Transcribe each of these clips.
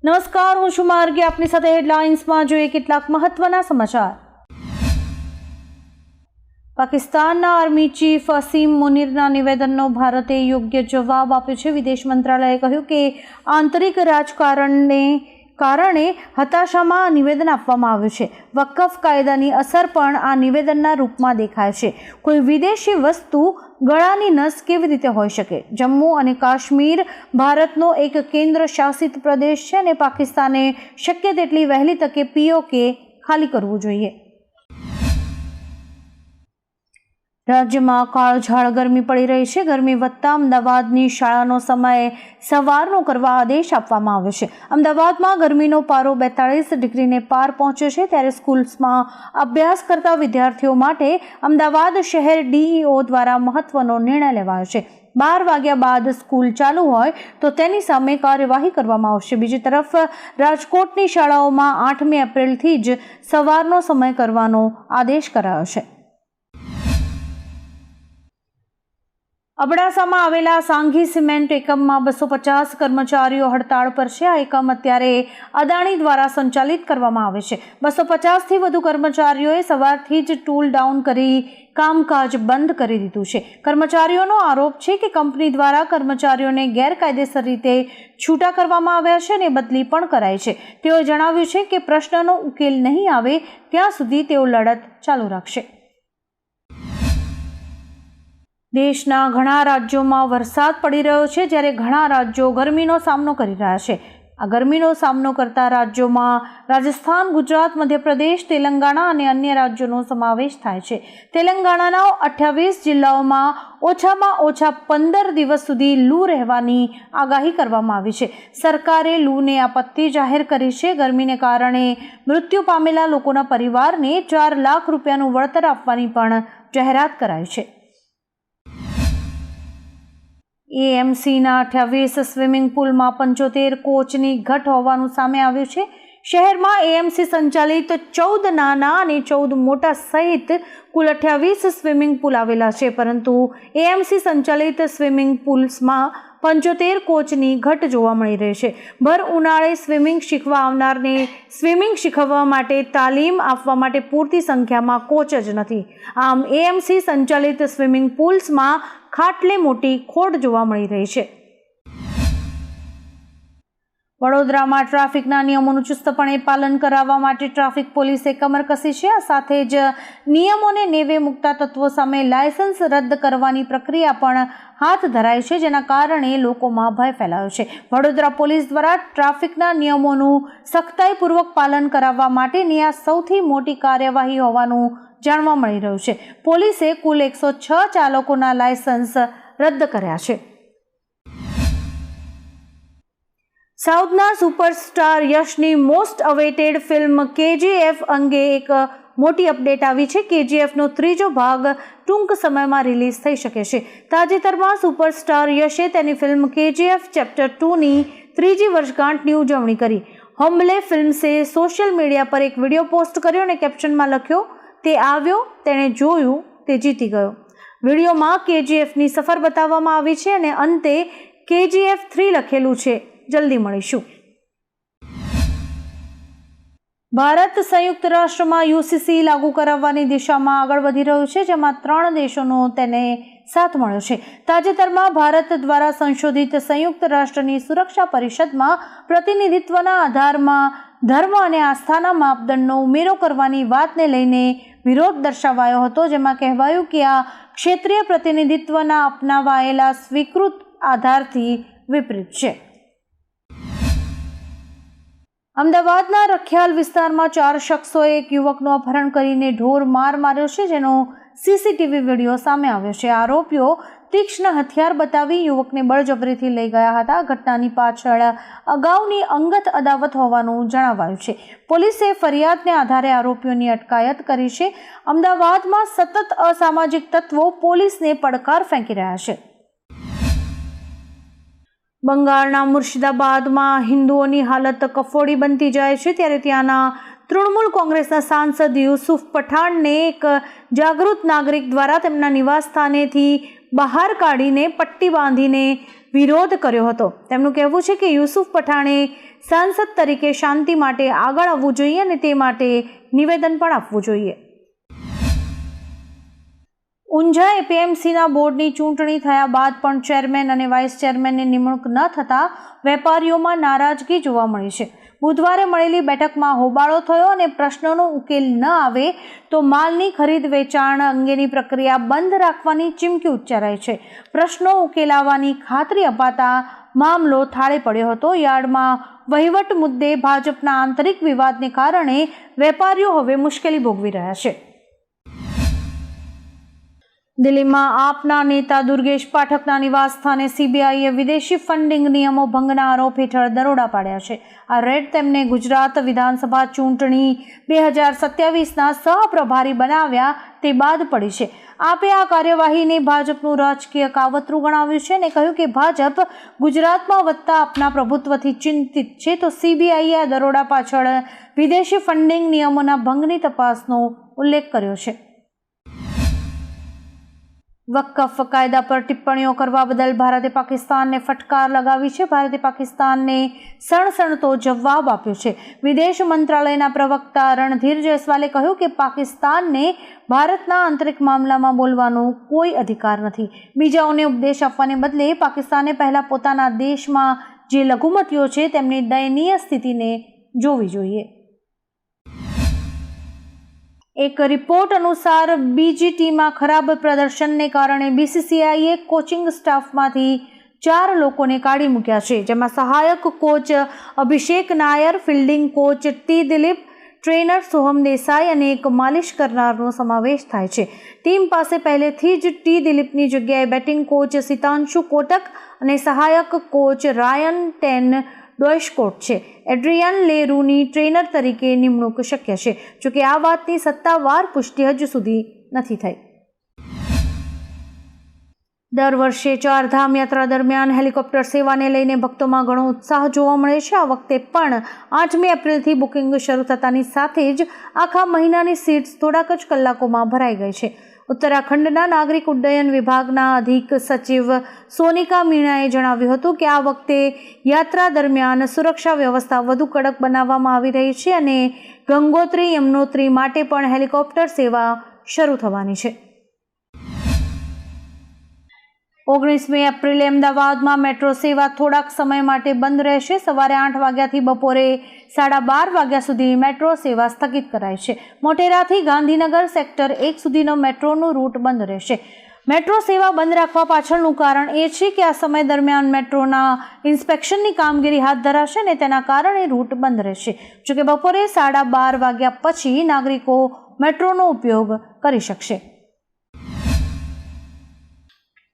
નમસ્કાર, હું છું માર્ગી. આપની સાથે હેડલાઇન્સમાં જોઈએ કેટલાક મહત્વના સમાચાર. પાકિસ્તાનના આર્મી ચીફ અસીમ મુનીરના નિવેદનનો ભારતે યોગ્ય જવાબ આપ્યો છે. વિદેશ મંત્રાલયે કહ્યું કે આંતરિક રાજકારણને કારણે હતાશામાં નિવેદન આપવામાં આવ્યું છે. વકફ કાયદાની અસર પણ આ નિવેદનના રૂપમાં દેખાય છે. કોઈ વિદેશી વસ્તુ ગળાની નસ કેવી રીતે હોઈ શકે? જમ્મુ અને કાશ્મીર ભારતનો એક કેન્દ્ર શાસિત પ્રદેશ છે અને પાકિસ્તાને શક્ય તેટલી વહેલી તકે POK ખાલી કરવું જોઈએ. રાજ્યમાં કાળઝાળ ગરમી પડી રહી છે. ગરમી વધતા અમદાવાદની શાળાનો સમય સવારનો કરવા આદેશ આપવામાં આવ્યો છે. અમદાવાદમાં ગરમીનો પારો 42 ડિગ્રીને પાર પહોંચ્યો છે. ત્યારે સ્કૂલ્સમાં અભ્યાસ કરતા વિદ્યાર્થીઓ માટે અમદાવાદ શહેર DEO દ્વારા મહત્વનો નિર્ણય લેવાયો છે. 12 વાગ્યા બાદ સ્કૂલ ચાલુ હોય તો તેની સામે કાર્યવાહી કરવામાં આવશે. બીજી તરફ રાજકોટની શાળાઓમાં 8મી એપ્રિલથી જ સવારનો સમય કરવાનો આદેશ કરાયો છે. અબડાસામાં આવેલા સાંઘી સિમેન્ટ એકમમાં 250 કર્મચારીઓ હડતાળ પર છે. આ એકમ અત્યારે અદાણી દ્વારા સંચાલિત કરવામાં આવે છે. 250થી વધુ કર્મચારીઓએ સવારથી જ ટૂલ ડાઉન કરી કામકાજ બંધ કરી દીધું છે. કર્મચારીઓનો આરોપ છે કે કંપની દ્વારા કર્મચારીઓને ગેરકાયદેસર રીતે છૂટા કરવામાં આવ્યા છે અને બદલી પણ કરાઈ છે. તેઓએ જણાવ્યું છે કે પ્રશ્નનો ઉકેલ નહીં આવે ત્યાં સુધી તેઓ લડત ચાલુ રાખશે. દેશના ઘણા રાજ્યોમાં વરસાદ પડી રહ્યો છે, જ્યારે ઘણા રાજ્યો ગરમીનો સામનો કરી રહ્યા છે. આ ગરમીનો સામનો કરતા રાજ્યોમાં રાજસ્થાન, ગુજરાત, મધ્યપ્રદેશ, તેલંગાણા અને અન્ય રાજ્યોનો સમાવેશ થાય છે. તેલંગાણાના 28 જિલ્લાઓમાં ઓછામાં ઓછા 15 દિવસ સુધી લૂ રહેવાની આગાહી કરવામાં આવી છે. સરકારે લૂને આપત્તિ જાહેર કરી છે. ગરમીને કારણે મૃત્યુ પામેલા લોકોના પરિવારને 4 લાખ રૂપિયાનું વળતર આપવાની પણ જાહેરાત કરાઈ છે. AMCના 28 સ્વિમિંગ પુલમાં 75 કોચની ઘટ હોવાનું સામે આવ્યું છે. શહેરમાં AMC સંચાલિત 14 નાના અને 14 મોટા સહિત કુલ 28 સ્વિમિંગ પુલ આવેલા છે, પરંતુ AMC સંચાલિત સ્વિમિંગ પુલ્સમાં 75 કોચની ઘટ જોવા મળી રહી છે. ભર ઉનાળે સ્વિમિંગ શીખવા આવનારને સ્વિમિંગ શીખવવા માટે તાલીમ આપવા માટે પૂરતી સંખ્યામાં કોચ જ નથી. આમ AMC સંચાલિત સ્વિમિંગ પુલ્સમાં ખાટલે મોટી ખોટ જોવા મળી રહી છે. વડોદરામાં ટ્રાફિકના નિયમોનું ચુસ્તપણે પાલન કરાવવા માટે ટ્રાફિક પોલીસે કમર કસી છે. આ સાથે જ નિયમોને નેવે મૂકતા તત્વો સામે લાયસન્સ રદ કરવાની પ્રક્રિયા પણ હાથ ધરાઈ છે, જેના કારણે લોકોમાં ભય ફેલાયો છે. વડોદરા પોલીસ દ્વારા ટ્રાફિકના નિયમોનું સખ્તાઈપૂર્વક પાલન કરાવવા માટેની આ સૌથી મોટી કાર્યવાહી હોવાનું જાણવા મળી રહ્યું છે. પોલીસે કુલ 106 ચાલકોના લાયસન્સ રદ કર્યા છે. સાઉથના સુપરસ્ટાર યશની મોસ્ટ અવેટેડ ફિલ્મ KGF અંગે એક મોટી અપડેટ આવી છે. KGFનો 3જો ભાગ ટૂંક સમયમાં રિલીઝ થઈ શકે છે. તાજેતરમાં સુપરસ્ટાર યશે તેની ફિલ્મ KGF ચેપ્ટર 2ની 3જી વર્ષગાંઠની ઉજવણી કરી. હોમ્બલે ફિલ્મ્સે સોશિયલ મીડિયા પર એક વિડીયો પોસ્ટ કર્યો અને કેપ્શનમાં લખ્યો, તે આવ્યો, તેણે જોયું, તે જીતી ગયો. વિડીયોમાં KGFની સફર બતાવવામાં આવી છે અને અંતે KGF 3 લખેલું છે. જલ્દી મળીશું. ભારત સંયુક્ત રાષ્ટ્રમાં UCC લાગુ કરાવવાની દિશામાં આગળ વધી રહ્યું છે, જેમાં 3 દેશોનો તેને સાથ મળ્યો છે. તાજેતરમાં ભારત દ્વારા સંશોધિત સંયુક્ત રાષ્ટ્રની સુરક્ષા પરિષદમાં પ્રતિનિધિત્વના આધારમાં ધર્મ અને આસ્થાના માપદંડનો ઉમેરો કરવાની વાતને લઈને વિરોધ દર્શાવાયો હતો, જેમાં કહેવાયું કે આ ક્ષેત્રીય પ્રતિનિધિત્વના અપનાવાયેલા સ્વીકૃત આધારથી વિપરીત છે. અમદાવાદના રખિયાલ વિસ્તારમાં 4 શખ્સોએ એક યુવકનું અપહરણ કરીને ઢોર માર માર્યો છે, જેનો CCTV વિડીયો સામે આવ્યો છે. આરોપીઓ તીક્ષ્ણ હથિયાર બતાવી યુવકને બળજબરીથી લઈ ગયા હતા. ઘટનાની પાછળ અગાઉની અંગત અદાવત હોવાનું જણાવાયું છે. પોલીસે ફરિયાદને આધારે આરોપીઓની અટકાયત કરી છે. અમદાવાદમાં સતત અસામાજિક તત્વો પોલીસને પડકાર ફેંકી રહ્યા છે. બંગાળના મુર્શિદાબાદમાં હિન્દુઓની હાલત કફોડી બનતી જાય છે, ત્યારે ત્યાંના તૃણમૂલ કોંગ્રેસના સાંસદ યુસુફ પઠાણને એક જાગૃત નાગરિક દ્વારા તેમના નિવાસસ્થાનેથી બહાર કાઢીને પટ્ટી બાંધીને વિરોધ કર્યો હતો. તેમનું કહેવું છે કે યુસુફ પઠાણે સાંસદ તરીકે શાંતિ માટે આગળ આવવું જોઈએ અને તે માટે નિવેદન પણ આપવું જોઈએ. ઊંઝા એપીએમસીના બોર્ડની ચૂંટણી થયા બાદ પણ ચેરમેન અને વાઇસ ચેરમેનની નિમણૂક ન થતાં વેપારીઓમાં નારાજગી જોવા મળી છે. બુધવારે મળેલી બેઠકમાં હોબાળો થયો અને પ્રશ્નોનો ઉકેલ ન આવે તો માલની ખરીદ વેચાણ અંગેની પ્રક્રિયા બંધ રાખવાની ચીમકી ઉચ્ચારાઈ છે. પ્રશ્નો ઉકેલાવાની ખાતરી અપાતા મામલો થાળે પડ્યો હતો. યાર્ડમાં વહીવટ મુદ્દે ભાજપના આંતરિક વિવાદને કારણે વેપારીઓ હવે મુશ્કેલી ભોગવી રહ્યા છે. દિલ્હીમાં આપના નેતા દુર્ગેશ પાઠકના નિવાસ સ્થાને સીબીઆઈએ વિદેશી ફંડિંગ નિયમો ભંગના આરોપ હેઠળ દરોડા પાડ્યા છે. આ રેડ તેમને ગુજરાત વિધાનસભા ચૂંટણી 2027ના સહપ્રભારી બનાવ્યા તે બાદ પડી છે. આપે આ કાર્યવાહીને ભાજપનું રાજકીય કાવતરું ગણાવ્યું છે અને કહ્યું કે ભાજપ ગુજરાતમાં વધતા આપના પ્રભુત્વથી ચિંતિત છે, તો સીબીઆઈએ આ દરોડા પાછળ વિદેશી ફંડિંગ નિયમોના ભંગની તપાસનો ઉલ્લેખ કર્યો છે. વકફ કાયદા પર ટિપ્પણીઓ કરવા બદલ ભારતે પાકિસ્તાનને ફટકાર લગાવી છે. ભારતે પાકિસ્તાનને સણસણતો જવાબ આપ્યો છે. વિદેશ મંત્રાલયના પ્રવક્તા રણધીર જયસ્વાલે કહ્યું કે પાકિસ્તાનને ભારતના આંતરિક મામલામાં બોલવાનો કોઈ અધિકાર નથી. બીજાઓને ઉપદેશ આપવાને બદલે પાકિસ્તાને પહેલા પોતાના દેશમાં જે લઘુમતીઓ છે તેમની દયનીય સ્થિતિને જોવી જોઈએ. એક રિપોર્ટ અનુસાર બીજીટીમાં ખરાબ પ્રદર્શનને કારણે બીસીસીઆઈએ કોચિંગ સ્ટાફમાંથી 4 લોકોને કાઢી મૂક્યા છે, જેમાં સહાયક coach Abhishek Nayar, fielding coach T Dilip, trainer Soham Desai અને એક માલિશ કરનારનો સમાવેશ થાય છે. ટીમ પાસે પહેલેથી જ ટી દિલીપની જગ્યાએ બેટિંગ કોચ સિતાંશુ કોટક અને સહાયક કોચ રાયન ટેન ડોયશકોટ છે. એડ્રિયન લેરૂની ટ્રેનર તરીકે નિમણૂક શક્ય છે, જોકે આ વાતની સત્તાવાર પુષ્ટિ હજુ સુધી નથી થઈ. દર વર્ષે ચારધામ યાત્રા દરમિયાન હેલિકોપ્ટર સેવાને લઈને ભક્તોમાં ઘણો ઉત્સાહ જોવા મળે છે. આ વખતે પણ 8મી એપ્રિલથી બુકિંગ શરૂ થતાની સાથે જ આખા મહિનાની સીટ્સ થોડાક જ કલાકોમાં ભરાઈ ગઈ છે. ઉત્તરાખંડના નાગરિક ઉડ્ડયન વિભાગના અધિક સચિવ સોનિકા મીણાએ જણાવ્યું હતું કે આ વખતે યાત્રા દરમિયાન સુરક્ષા વ્યવસ્થા વધુ કડક બનાવવામાં આવી રહી છે અને ગંગોત્રી યમનોત્રી માટે પણ હેલિકોપ્ટર સેવા શરૂ થવાની છે. 19મી એપ્રિલે અમદાવાદમાં મેટ્રો સેવા થોડાક સમય માટે બંધ રહેશે. સવારે 8 વાગ્યાથી બપોરે 12:30 વાગ્યા સુધી મેટ્રો સેવા સ્થગિત કરાઈ છે. મોટેરાથી ગાંધીનગર સેક્ટર 1 સુધીનો મેટ્રોનો રૂટ બંધ રહેશે. મેટ્રો સેવા બંધ રાખવા પાછળનું કારણ એ છે કે આ સમય દરમિયાન મેટ્રોના ઇન્સ્પેક્શનની કામગીરી હાથ ધરાશે અને તેના કારણે રૂટ બંધ રહેશે. જોકે બપોરે 12:30 વાગ્યા પછી નાગરિકો મેટ્રોનો ઉપયોગ કરી શકશે.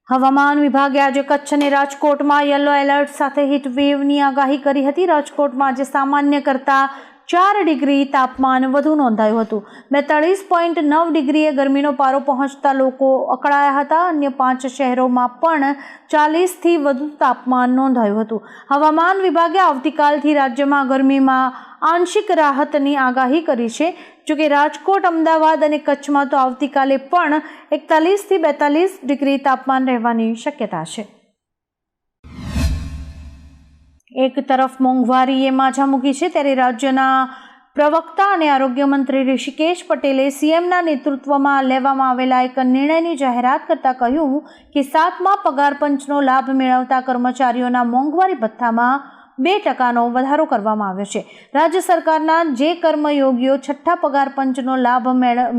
હવામાન વિભાગે આજે કચ્છ અને રાજકોટમાં યલો એલર્ટ સાથે હીટ વેવની આગાહી કરી હતી. રાજકોટમાં આજે સામાન્ય કરતાં 4 ડિગ્રી તાપમાન વધુ નોંધાયું હતું. 42.9 ડિગ્રીએ ગરમીનો પારો પહોંચતા લોકો અકળાયા હતા. અન્ય 5 શહેરોમાં પણ 40થી વધુ તાપમાન નોંધાયું હતું. હવામાન વિભાગે આવતીકાલથી રાજ્યમાં ગરમીમાં આંશિક રાહતની આગાહી કરી છે. જોકે રાજકોટ, અમદાવાદ અને કચ્છમાં તો આવતીકાલે પણ 41થી 42 ડિગ્રી તાપમાન રહેવાની શક્યતા છે. એક તરફ મોંઘવારીએ માઝા મૂકી છે, ત્યારે રાજ્યના પ્રવક્તા અને આરોગ્ય મંત્રી ઋષિકેશ પટેલે સીએમના નેતૃત્વમાં લેવામાં આવેલા એક નિર્ણયની જાહેરાત કરતા કહ્યું કે 7મા પગાર પંચનો લાભ મેળવતા કર્મચારીઓના મોંઘવારી ભથ્થામાં 2% વધારો કરવામાં આવ્યો છે. રાજ્ય સરકારના જે કર્મયોગીઓ 6ઠ્ઠા પગાર પંચનો લાભ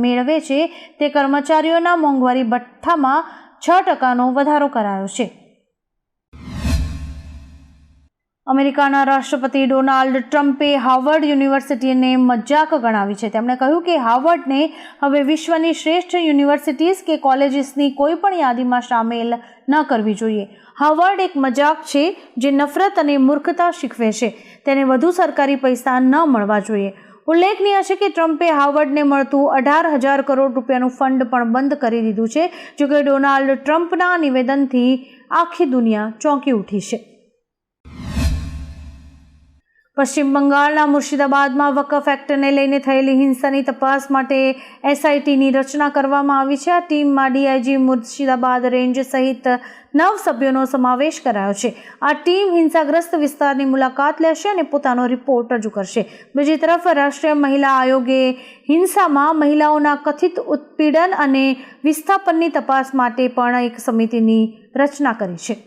મેળવે છે તે કર્મચારીઓના મોંઘવારી ભથ્થામાં 6% વધારો કરાયો છે. અમેરિકાના રાષ્ટ્રપતિ ડોનાલ્ડ ટ્રમ્પે હાર્વર્ડ યુનિવર્સિટીને મજાક ગણાવી છે. તેમણે કહ્યું કે હાર્વર્ડને હવે વિશ્વની શ્રેષ્ઠ યુનિવર્સિટીઝ કે કોલેજીસની કોઈ પણ યાદીમાં સામેલ ન કરવી જોઈએ. હાર્વર્ડ એક મજાક છે જે નફરત અને મૂર્ખતા શીખવે છે. તેને વધુ સરકારી પૈસા ન મળવા જોઈએ. ઉલ્લેખનીય છે કે ટ્રમ્પે હાર્વર્ડને મળતું 18,000 કરોડ રૂપિયાનું ફંડ પણ બંધ કરી દીધું છે. જોકે ડોનાલ્ડ ટ્રમ્પના નિવેદનથી આખી દુનિયા ચોંકી ઉઠી છે. પશ્ચિમ બંગાળના મુર્શિદાબાદમાં વકફ એક્ટને લઈને થયેલી હિંસાની તપાસ માટે એસઆઈટીની રચના કરવામાં આવી છે. આ ટીમમાં ડીઆઈજી મુર્શિદાબાદ રેન્જ સહિત 9 સભ્યોનો સમાવેશ કરાયો છે. આ ટીમ હિંસાગ્રસ્ત વિસ્તારની મુલાકાત લેશે અને પોતાનો રિપોર્ટ રજૂ કરશે. બીજી તરફ રાષ્ટ્રીય મહિલા આયોગે હિંસામાં મહિલાઓના કથિત ઉત્પીડન અને વિસ્થાપનની તપાસ માટે પણ એક સમિતિની રચના કરી છે.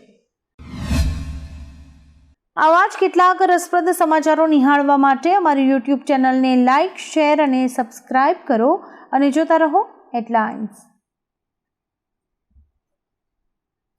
આવા જ કેટલાક રસપ્રદ સમાચારો નિહાળવા માટે અમારી યુટ્યુબ ચેનલને લાઇક, શેર અને સબસ્ક્રાઇબ કરો અને જોતા રહો હેડલાઇન્સ.